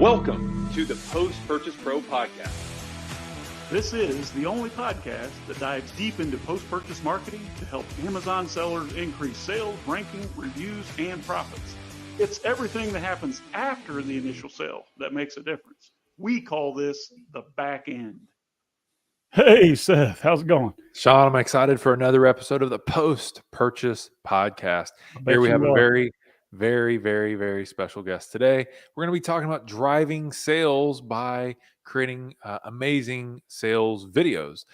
Welcome to the Post-Purchase Pro Podcast. This is the only podcast that dives deep into post-purchase marketing to help Amazon sellers increase sales, ranking, reviews, and profits. It's everything that happens after the initial sale that makes a difference. We call this the back end. Hey, Seth, how's it going? Sean, I'm excited for another episode of the Post-Purchase Podcast. Here we have a very special guest today. We're going to be talking about driving sales by creating amazing sales videos.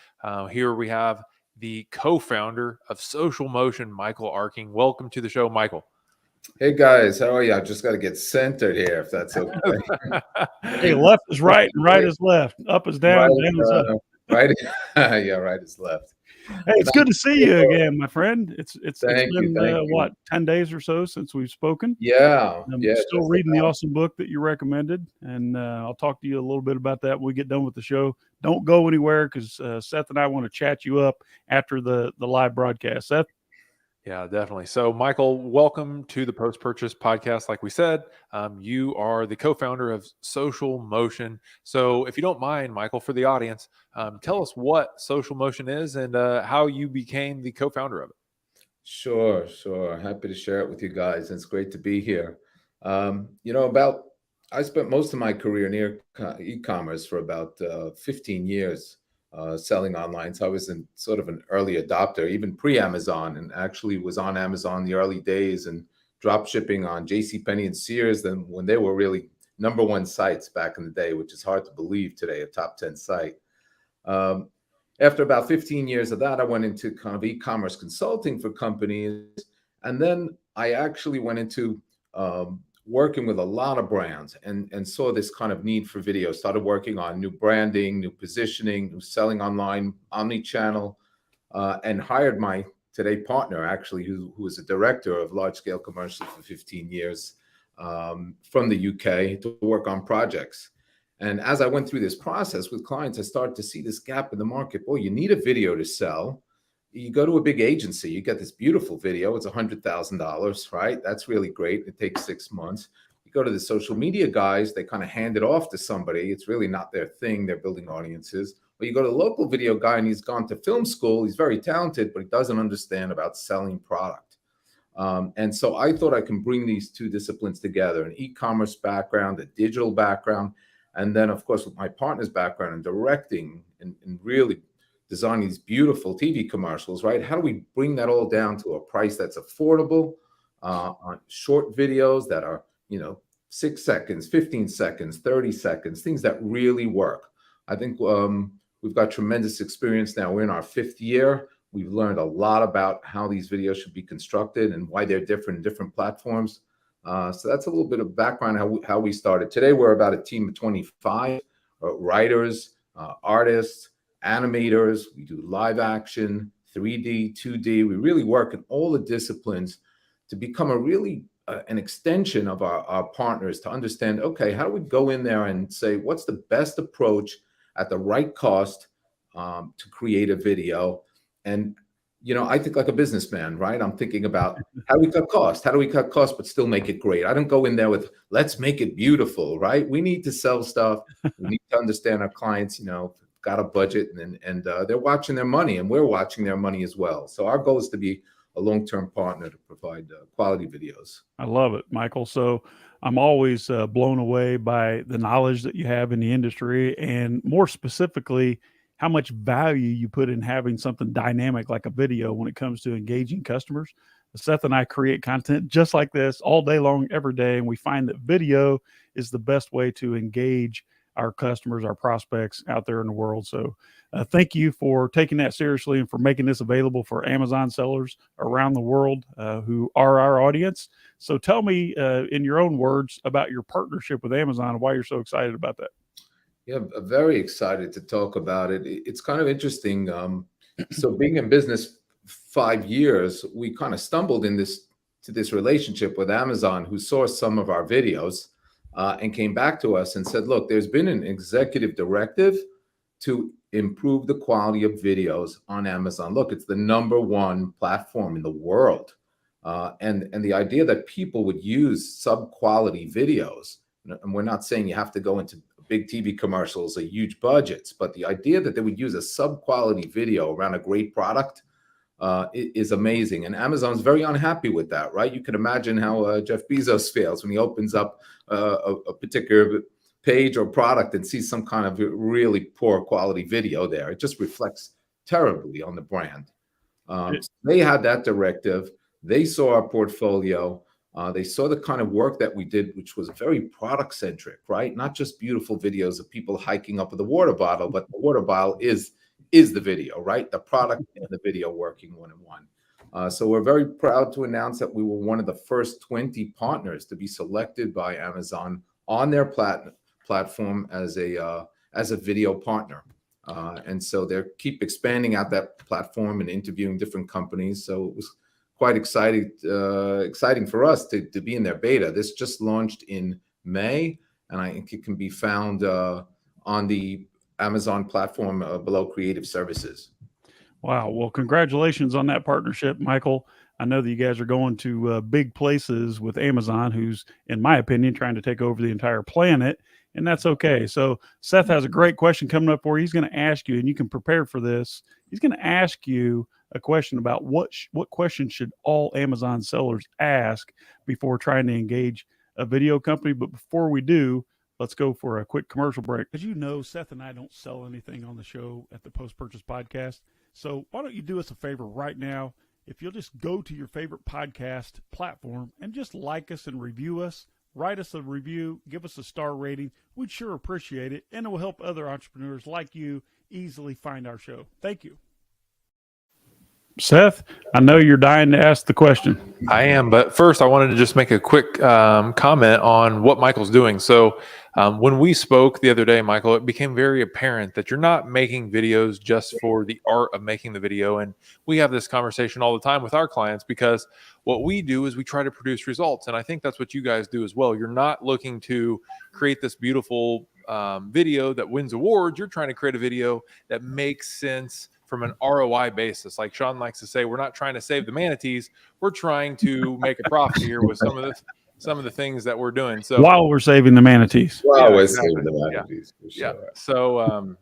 Here we have the co-founder of Social Motion, Michael Arking. Welcome to the show, Michael. Hey guys, how are you? I just got to get centered here, if that's okay. Hey, left is right and right is left. Up is down, Right, down is up. Right, yeah, right is left. Hey, it's good to see you again, my friend. It's Thank you, been what, 10 days or so since we've spoken. Yeah, I'm yeah. still reading the awesome book that you recommended, and I'll talk to you a little bit about that when we get done with the show. Don't go anywhere because Seth and I want to chat you up after the live broadcast. Seth? Yeah, definitely. So, Michael, welcome to the Post-Purchase Podcast. Like we said, you are the co-founder of Social Motion. So if you don't mind, Michael, for the audience, tell us what Social Motion is and how you became the co-founder of it. Sure. Happy to share it with you guys. It's great to be here. I spent most of my career near e-commerce for about 15 years. Selling online. So I was in sort of an early adopter, even pre-Amazon, and actually was on Amazon in the early days and drop shipping on JCPenney and Sears then when they were really number one sites back in the day, which is hard to believe today, a top 10 site. After about 15 years of that, I went into kind of e-commerce consulting for companies. And then I actually went into working with a lot of brands and saw this kind of need for video, started working on new branding, new positioning, new selling online, omni-channel, and hired my today partner, actually, who was a director of large-scale commercials for 15 years from the UK to work on projects. And as I went through this process with clients, I started to see this gap in the market. Boy, you need a video to sell. You go to a big agency, you get this beautiful video. It's $100,000, right? That's really great. It takes 6 months. You go to the social media guys, they kind of hand it off to somebody. It's really not their thing. They're building audiences. But you go to the local video guy and he's gone to film school. He's very talented, but he doesn't understand about selling product. And so I thought I can bring these two disciplines together, an e-commerce background, a digital background, and then, of course, with my partner's background in directing and really design these beautiful TV commercials, right? How do we bring that all down to a price that's affordable on short videos that are, 6 seconds, 15 seconds, 30 seconds, things that really work. I think we've got tremendous experience now. We're in our 5th year. We've learned a lot about how these videos should be constructed and why they're different in different platforms. So that's a little bit of background how we started. Today, we're about a team of 25 writers, artists, animators. We do live action, 3D, 2D. We really work in all the disciplines to become an extension of our partners to understand, okay, how do we go in there and say, what's the best approach at the right cost to create a video? And, I think like a businessman, right? I'm thinking about how do we cut costs? How do we cut costs but still make it great? I don't go in there with, let's make it beautiful, right? We need to sell stuff. We need to understand our clients, got a budget and they're watching their money and we're watching their money as well. So our goal is to be a long-term partner to provide quality videos. I love it, Michael. So I'm always blown away by the knowledge that you have in the industry and more specifically, how much value you put in having something dynamic like a video when it comes to engaging customers. Seth and I create content just like this all day long, every day. And we find that video is the best way to engage our customers, our prospects out there in the world. So thank you for taking that seriously and for making this available for Amazon sellers around the world who are our audience. So tell me in your own words about your partnership with Amazon and why you're so excited about that. Yeah, I'm very excited to talk about it. It's kind of interesting. So being in business 5 years, we kind of stumbled into this relationship with Amazon, who saw some of our videos and came back to us and said, look, there's been an executive directive to improve the quality of videos on Amazon. Look, it's the #1 platform in the world. And the idea that people would use sub-quality videos And we're not saying you have to go into big TV commercials or huge budgets, but the idea that they would use a sub-quality video around a great product is amazing. And Amazon's very unhappy with that, right? You can imagine how Jeff Bezos feels when he opens up a particular page or product and sees some kind of really poor quality video there. It just reflects terribly on the brand. They had that directive. They saw our portfolio. They saw the kind of work that we did, which was very product centric, right? Not just beautiful videos of people hiking up with a water bottle, but the water bottle is the video, right? The product and the video working one in one. So we're very proud to announce that we were one of the first 20 partners to be selected by Amazon on their platform as a video partner. And so they keep expanding out that platform and interviewing different companies. So it was quite exciting for us to be in their beta. This just launched in May, and I think it can be found on the Amazon platform below Creative Services. Wow. Well, congratulations on that partnership, Michael. I know that you guys are going to big places with Amazon, who's, in my opinion, trying to take over the entire planet, and that's okay. So Seth has a great question coming up for you. He's going to ask you, and you can prepare for this. He's going to ask you a question about what questions should all Amazon sellers ask before trying to engage a video company. But before we do, let's go for a quick commercial break. As you know, Seth and I don't sell anything on the show at the Post-Purchase Podcast. So why don't you do us a favor right now? If you'll just go to your favorite podcast platform and just like us and review us, write us a review, give us a star rating. We'd sure appreciate it, and it will help other entrepreneurs like you easily find our show. Thank you. Seth, I know you're dying to ask the question. I am, but first I wanted to just make a quick comment on what Michael's doing. So when we spoke the other day, Michael, it became very apparent that you're not making videos just for the art of making the video. And we have this conversation all the time with our clients, because what we do is we try to produce results. And I think that's what you guys do as well. You're not looking to create this beautiful video that wins awards. You're trying to create a video that makes sense from an ROI basis. Like Sean likes to say, we're not trying to save the manatees. We're trying to make a profit here with some of the things that we're doing. So while we're saving the manatees. Saving the manatees. Yeah. So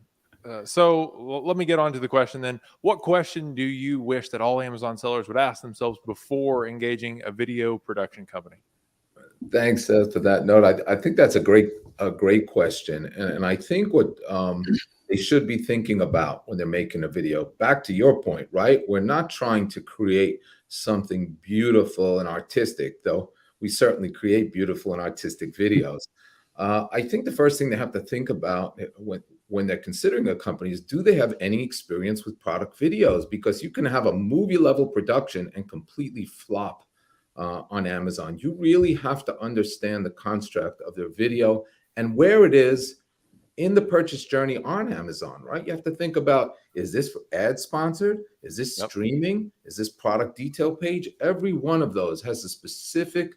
so let me get on to the question then. What question do you wish that all Amazon sellers would ask themselves before engaging a video production company? Thanks for that note. I think that's a great question. And I think what they should be thinking about when they're making a video, back to your point, right? We're not trying to create something beautiful and artistic, though we certainly create beautiful and artistic videos. I think the first thing they have to think about when they're considering a company is, do they have any experience with product videos? Because you can have a movie level production and completely flop on Amazon. You really have to understand the construct of their video and where it is in the purchase journey on Amazon, right? You have to think about, is this ad sponsored? Is this streaming? Is this product detail page? Every one of those has a specific,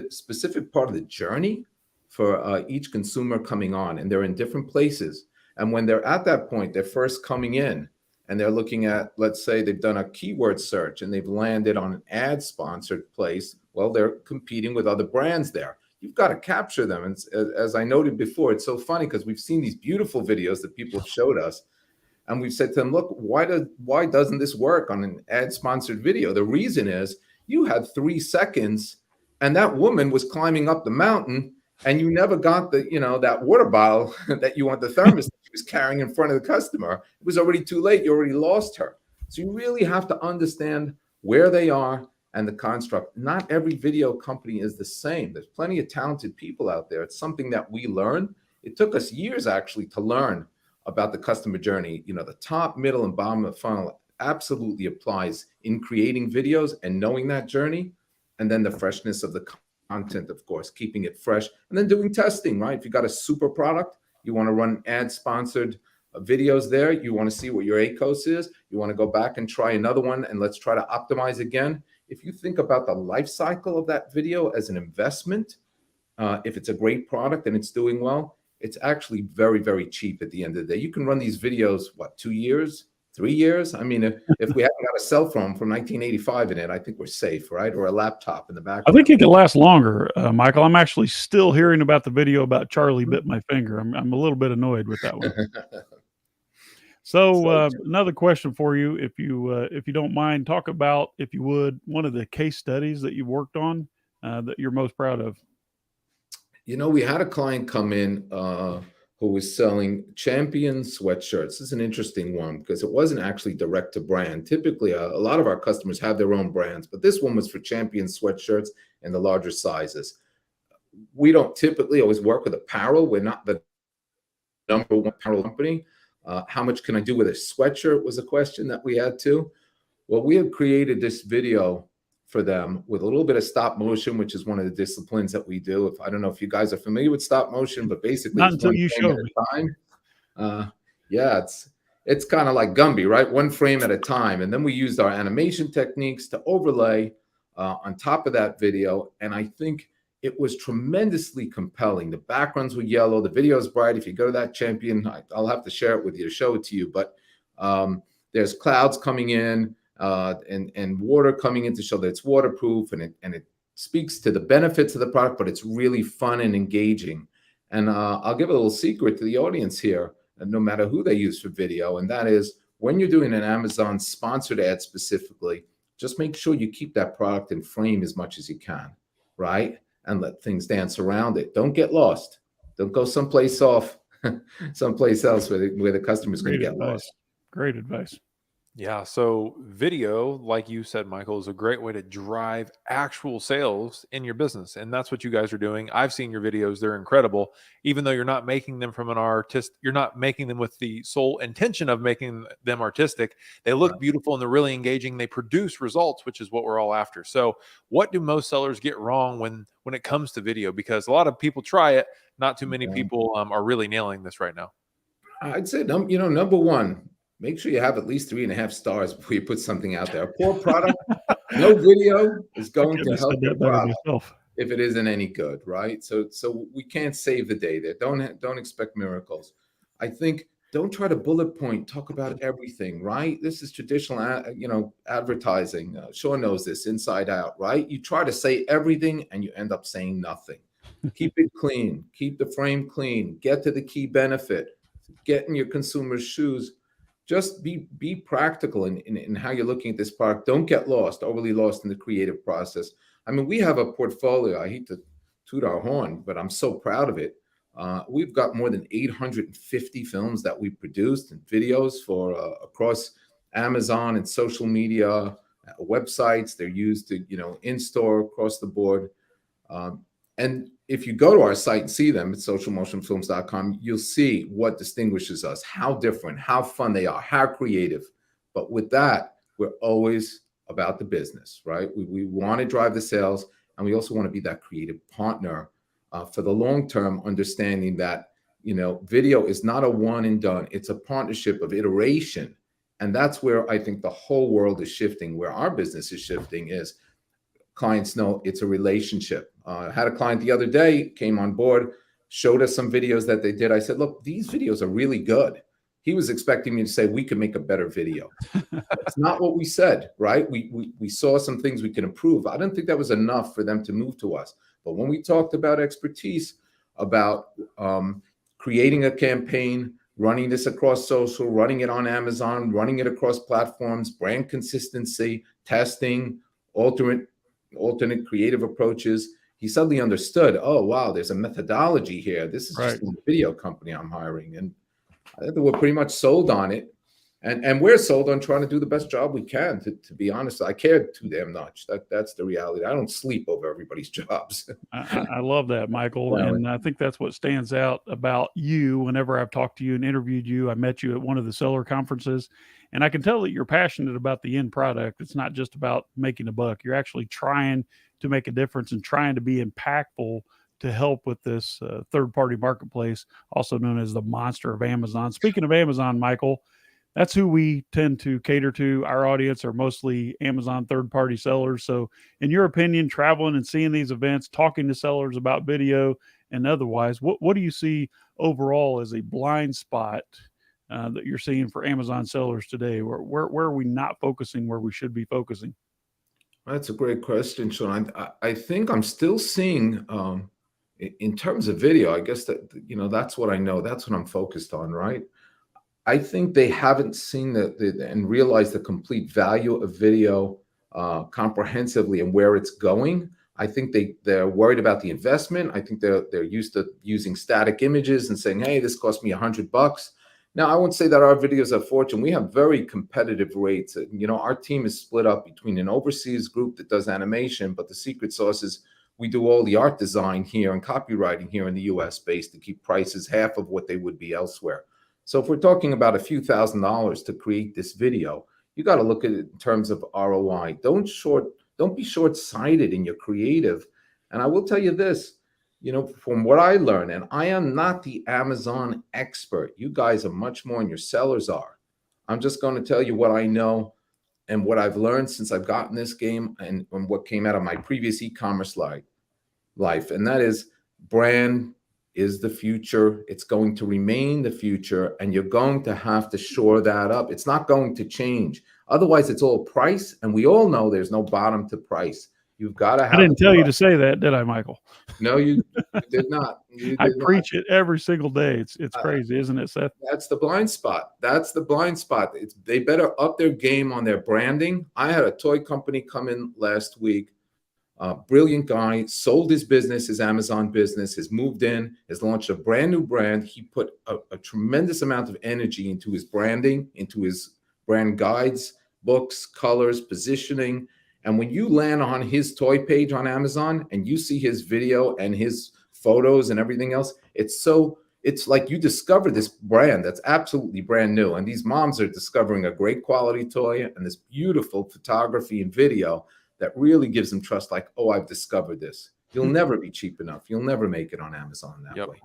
specific part of the journey for each consumer coming on, and they're in different places. And when they're at that point, they're first coming in and they're looking at, let's say they've done a keyword search and they've landed on an ad sponsored place. Well, they're competing with other brands there. You've got to capture them. And as I noted before, it's so funny because we've seen these beautiful videos that people have showed us, and we've said to them, look, why doesn't this work on an ad-sponsored video? The reason is you had 3 seconds and that woman was climbing up the mountain and you never got the, that water bottle that you want, the thermos that she was carrying in front of the customer. It was already too late. You already lost her. So you really have to understand where they are and the construct. Not every video company is the same. There's plenty of talented people out there. It's something that we learn. It took us years actually to learn about the customer journey. The top, middle, and bottom of the funnel absolutely applies in creating videos and knowing that journey. And then the freshness of the content, of course, keeping it fresh, and then doing testing, right? If you got a super product, you want to run ad-sponsored videos there. You want to see what your ACOS is. You want to go back and try another one, and let's try to optimize again. If you think about the life cycle of that video as an investment, if it's a great product and it's doing well, it's actually very, very cheap at the end of the day. You can run these videos, 2 years, 3 years. I mean, if we haven't got a cell phone from 1985 in it, I think we're safe, right? Or a laptop in the I background. think it could last longer, Michael. I'm actually still hearing about the video about Charlie bit my finger. I'm a little bit annoyed with that one. So another question for you, if you don't mind, talk about, if you would, one of the case studies that you've worked on that you're most proud of. You know, we had a client come in who was selling Champion sweatshirts. This is an interesting one because it wasn't actually direct to brand. Typically, a lot of our customers have their own brands, but this one was for Champion sweatshirts in the larger sizes. We don't typically always work with apparel. We're not the number one apparel company. How much can I do with a sweatshirt was a question that we had too. Well, we have created this video for them with a little bit of stop motion, which is one of the disciplines that we do. I don't know if you guys are familiar with stop motion, but basically Not it's until one you frame showed at me. a time. Yeah, it's kind of like Gumby, right? One frame at a time. And then we used our animation techniques to overlay on top of that video. And I think it was tremendously compelling. The backgrounds were yellow. The video is bright. If you go to that Champion, I'll have to share it with you to show it to you. But there's clouds coming in and water coming in to show that it's waterproof, and it speaks to the benefits of the product, but it's really fun and engaging. And I'll give a little secret to the audience here, no matter who they use for video, and that is when you're doing an Amazon sponsored ad specifically, just make sure you keep that product in frame as much as you can, right? And let things dance around it. Don't get lost. Don't go someplace else where the customer's going to get lost. Great advice. Yeah. So video, like you said, Michael, is a great way to drive actual sales in your business. And that's what you guys are doing. I've seen your videos. They're incredible. Even though you're not making them from an artist, you're not making them with the sole intention of making them artistic. They look beautiful and they're really engaging. They produce results, which is what we're all after. So what do most sellers get wrong when it comes to video? Because a lot of people try it. Not too many people are really nailing this right now. I'd say, number one, make sure you have at least 3.5 stars before you put something out there. A poor product, no video is going to help your product if it isn't any good, right? So we can't save the day there. Don't expect miracles. I think don't try to bullet point, talk about everything, right? This is traditional, advertising. Sean knows this inside out, right? You try to say everything and you end up saying nothing. Keep it clean. Keep the frame clean. Get to the key benefit. Get in your consumer's shoes. Just be practical in how you're looking at this product. Don't get overly lost in the creative process. I mean, we have a portfolio. I hate to toot our horn, but I'm so proud of it. We've got more than 850 films that we produced and videos for across Amazon and social media, websites. They're used to, in-store across the board. And if you go to our site and see them at socialmotionfilms.com, you'll see what distinguishes us, how different, how fun they are, how creative. But with that, we're always about the business, right? We want to drive the sales, and we also want to be that creative partner for the long term, understanding that, video is not a one and done. It's a partnership of iteration. And that's where I think the whole world is shifting, where our business is shifting is clients know it's a relationship. I had a client the other day, came on board, showed us some videos that they did. I said, look, these videos are really good. He was expecting me to say, we can make a better video. That's not what we said, right? We saw some things we can improve. I didn't think that was enough for them to move to us. But when we talked about expertise, about creating a campaign, running this across social, running it on Amazon, running it across platforms, brand consistency, testing, alternate creative approaches, he suddenly understood, oh, wow, there's a methodology here. This is just a video company I'm hiring. And I think that we're pretty much sold on it. And we're sold on trying to do the best job we can. To be honest, I care too damn much. That's the reality. I don't sleep over everybody's jobs. I love that, Michael. Yeah. And I think that's what stands out about you. Whenever I've talked to you and interviewed you, I met you at one of the seller conferences, and I can tell that you're passionate about the end product. It's not just about making a buck. You're actually trying to make a difference and trying to be impactful to help with this third-party marketplace, also known as the monster of Amazon. Speaking of Amazon, Michael, that's who we tend to cater to. Our audience are mostly Amazon third-party sellers. So in your opinion, traveling and seeing these events, talking to sellers about video and otherwise, what do you see overall as a blind spot that you're seeing for Amazon sellers today? Where are we not focusing where we should be focusing? That's a great question, Sean. I think I'm still seeing, in terms of video, I guess that, that's what I know. That's what I'm focused on, right? I think they haven't seen and realized the complete value of video comprehensively and where it's going. I think they're worried about the investment. I think they're used to using static images and saying, "Hey, this cost me $100." Now, I won't say that our videos are fortune. We have very competitive rates. Our team is split up between an overseas group that does animation, but the secret sauce is we do all the art design here and copywriting here in the US based to keep prices half of what they would be elsewhere. So if we're talking about a few $1,000s to create this video, you got to look at it in terms of ROI. Don't be short-sighted in your creative. And I will tell you this, from what I learned, and I am not the Amazon expert. You guys are much more than your sellers are. I'm just going to tell you what I know and what I've learned since I've gotten this game and what came out of my previous e-commerce life. And that is, brand is the future. It's going to remain the future, and you're going to have to shore that up. It's not going to change. Otherwise, it's all price, and we all know there's no bottom to price. You've got to have. I didn't tell you to say that, did I, Michael? No, you did not. I preach it every single day. It's crazy, isn't it, Seth? That's the blind spot. They better up their game on their branding. I had a toy company come in last week. Brilliant guy, sold his business, his Amazon business, has moved in, has launched a brand new brand. He put a tremendous amount of energy into his branding, into his brand guides, books, colors, positioning. And when you land on his toy page on Amazon and you see his video and his photos and everything else, it's like you discover this brand that's absolutely brand new. And these moms are discovering a great quality toy and this beautiful photography and video that really gives them trust, like, oh, I've discovered this. You'll never be cheap enough. You'll never make it on Amazon that way.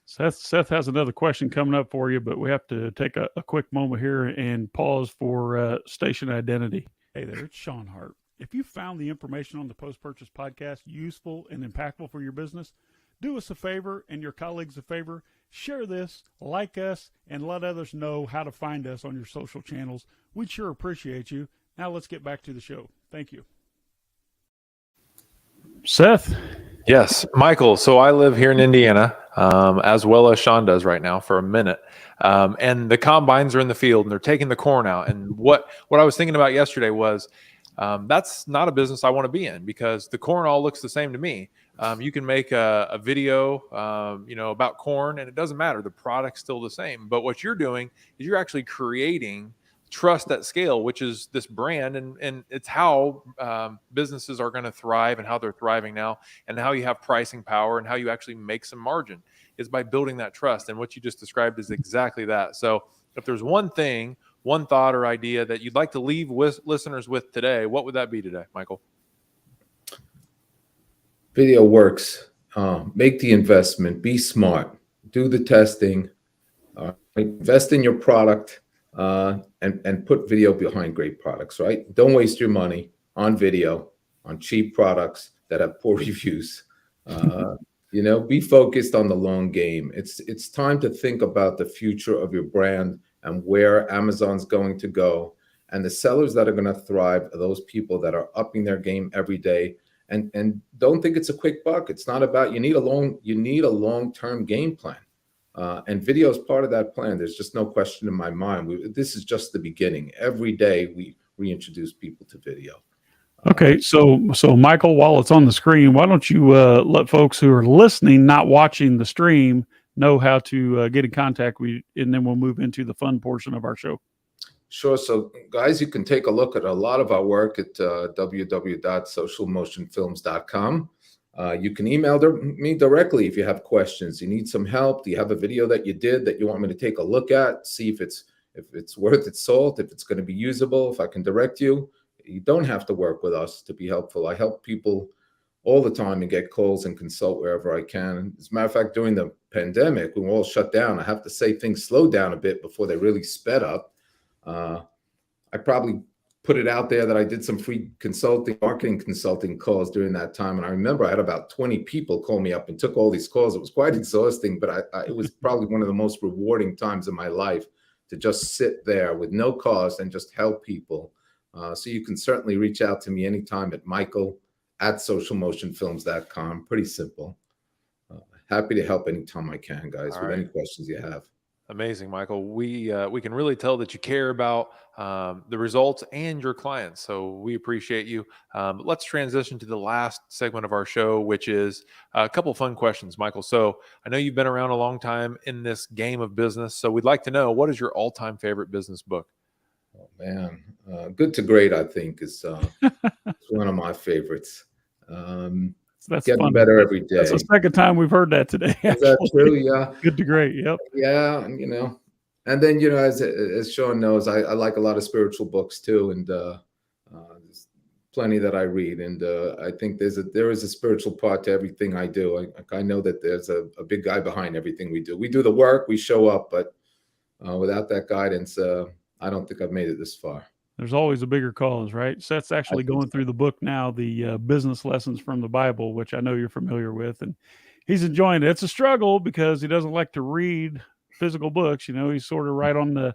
Seth has another question coming up for you, but we have to take a quick moment here and pause for station identity. Hey there, it's Sean Hart. If you found the information on the Post-Purchase Podcast useful and impactful for your business, do us a favor and your colleagues a favor. Share this, like us, and let others know how to find us on your social channels. We'd sure appreciate you. Now let's get back to the show. Thank you. Seth? Yes, Michael. So I live here in Indiana, as well as Sean does right now for a minute. And the combines are in the field and they're taking the corn out. And what I was thinking about yesterday was that's not a business I want to be in, because the corn all looks the same to me. You can make a video, about corn, and it doesn't matter. The product's still the same. But what you're doing is you're actually creating trust at scale, which is this brand, and it's how businesses are going to thrive and how they're thriving now, and how you have pricing power and how you actually make some margin is by building that trust. And what you just described is exactly that. So if there's one thing, one thought or idea that you'd like to leave with listeners with today, what would that be today, Michael? Video works. Make the investment. Be smart. Do the testing. Invest in your product. And put video behind great products, right? Don't waste your money on video, on cheap products that have poor reviews. Be focused on the long game. It's time to think about the future of your brand and where Amazon's going to go. And the sellers that are going to thrive are those people that are upping their game every day. And don't think it's a quick buck. It's not about, you need a long-term game plan. And video is part of that plan. There's just no question in my mind. This is just the beginning. Every day we reintroduce people to video. Okay, so Michael, while it's on the screen, why don't you let folks who are listening, not watching the stream, know how to get in contact with you, and then we'll move into the fun portion of our show. Sure. So, guys, you can take a look at a lot of our work at www.socialmotionfilms.com. You can email me directly if you have questions. You need some help. Do you have a video that you did that you want me to take a look at, see if it's worth its salt, if it's going to be usable, if I can direct you? You don't have to work with us to be helpful. I help people all the time and get calls and consult wherever I can. As a matter of fact, during the pandemic, when we're all shut down, I have to say things slowed down a bit before they really sped up. I probably put it out there that I did some free marketing consulting calls during that time. And I remember I had about 20 people call me up and took all these calls. It was quite exhausting, but it was probably one of the most rewarding times of my life to just sit there with no cost and just help people. So you can certainly reach out to me anytime at michael@socialmotionfilms.com. Pretty simple. Happy to help anytime I can, guys, with any questions you have. Amazing, Michael. We can really tell that you care about the results and your clients. So we appreciate you. Let's transition to the last segment of our show, which is a couple of fun questions, Michael. So I know you've been around a long time in this game of business. So we'd like to know, what is your all-time favorite business book? Oh, man. Good to Great, I think, is it's one of my favorites. That's getting funny. better every day. That's the second time we've heard that today. Is that true? Yeah. Good to Great. Yep. Yeah. And, and then, as Sean knows, I like a lot of spiritual books too. And there's plenty that I read. And I think there is a spiritual part to everything I do. I know that there's a big guy behind everything we do. We do the work, we show up, but without that guidance, I don't think I've made it this far. There's always a bigger cause, right? Seth's actually going through the book now, the business lessons from the Bible, which I know you're familiar with, and he's enjoying it. It's a struggle because he doesn't like to read physical books. He's sort of right on the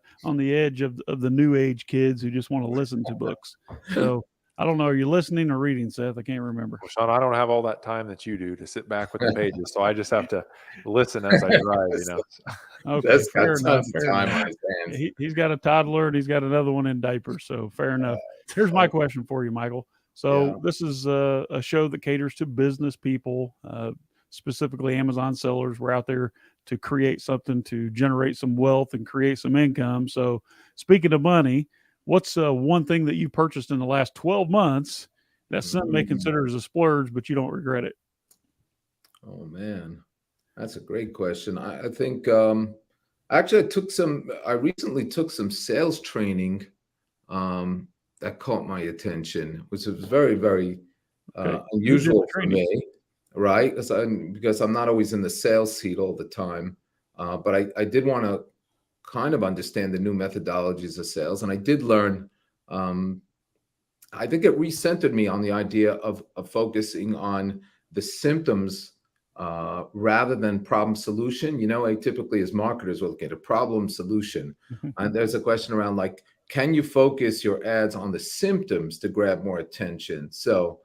edge of the new age kids who just want to listen to books. So I don't know. Are you listening or reading, Seth? I can't remember. Well, Sean, I don't have all that time that you do to sit back with the pages, so I just have to listen as I drive. Okay, that's fair enough. He's got a toddler and he's got another one in diapers, so fair enough. Here's my question for you, Michael. So this is a show that caters to business people, specifically Amazon sellers. We're out there to create something to generate some wealth and create some income. So speaking of money, what's one thing that you purchased in the last 12 months that some may consider as a splurge, but you don't regret it? Oh, man. That's a great question. I think actually I recently took some sales training that caught my attention, which was very, very unusual for me, right? Because I'm not always in the sales seat all the time. But I did want to kind of understand the new methodologies of sales. And I did learn, I think it recentered me on the idea of focusing on the symptoms rather than problem solution. I typically as marketers will look at a problem solution. And there's a question around can you focus your ads on the symptoms to grab more attention? So,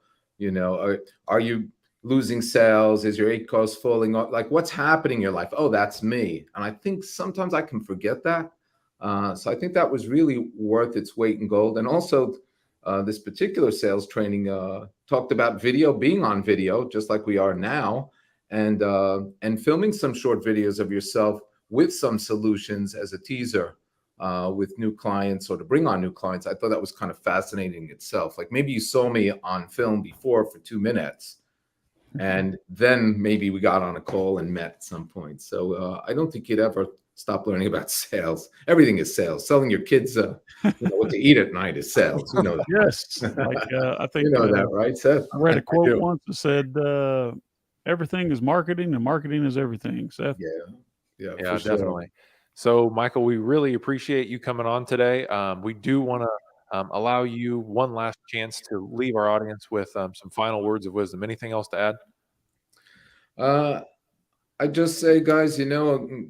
are you losing sales? Is your 8 costs falling off? What's happening in your life? Oh, that's me. And I think sometimes I can forget that. So I think that was really worth its weight in gold. And also this particular sales training talked about being on video, just like we are now, and filming some short videos of yourself with some solutions as a teaser with new clients or to bring on new clients. I thought that was kind of fascinating itself. Maybe you saw me on film before for 2 minutes, and then maybe we got on a call and met at some point. So I don't think you'd ever stop learning about sales. Everything is sales. Selling your kids what to eat at night is sales. You know that. Yes. I think you know that, right, Seth? I read a quote once that said, everything is marketing and marketing is everything, Seth. Yeah, definitely. Sure. So, Michael, we really appreciate you coming on today. We do want to allow you one last chance to leave our audience with some final words of wisdom. Anything else to add? I just say, guys,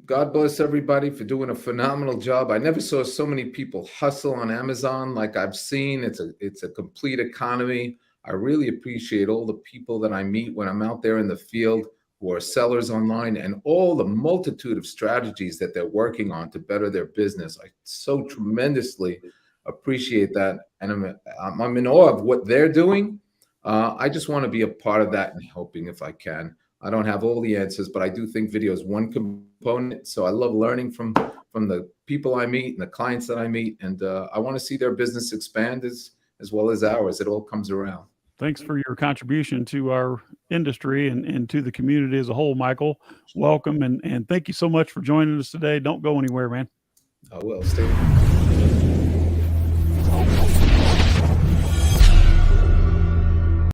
God bless everybody for doing a phenomenal job. I never saw so many people hustle on Amazon like I've seen. It's a complete economy. I really appreciate all the people that I meet when I'm out there in the field who are sellers online, and all the multitude of strategies that they're working on to better their business. I so tremendously appreciate that. And I'm in awe of what they're doing. I just want to be a part of that and helping if I can. I don't have all the answers, but I do think video is one component. So I love learning from the people I meet and the clients that I meet. And I want to see their business expand as well as ours. It all comes around. Thanks for your contribution to our industry and to the community as a whole, Michael. Welcome. And thank you so much for joining us today. Don't go anywhere, man. I will. Stay.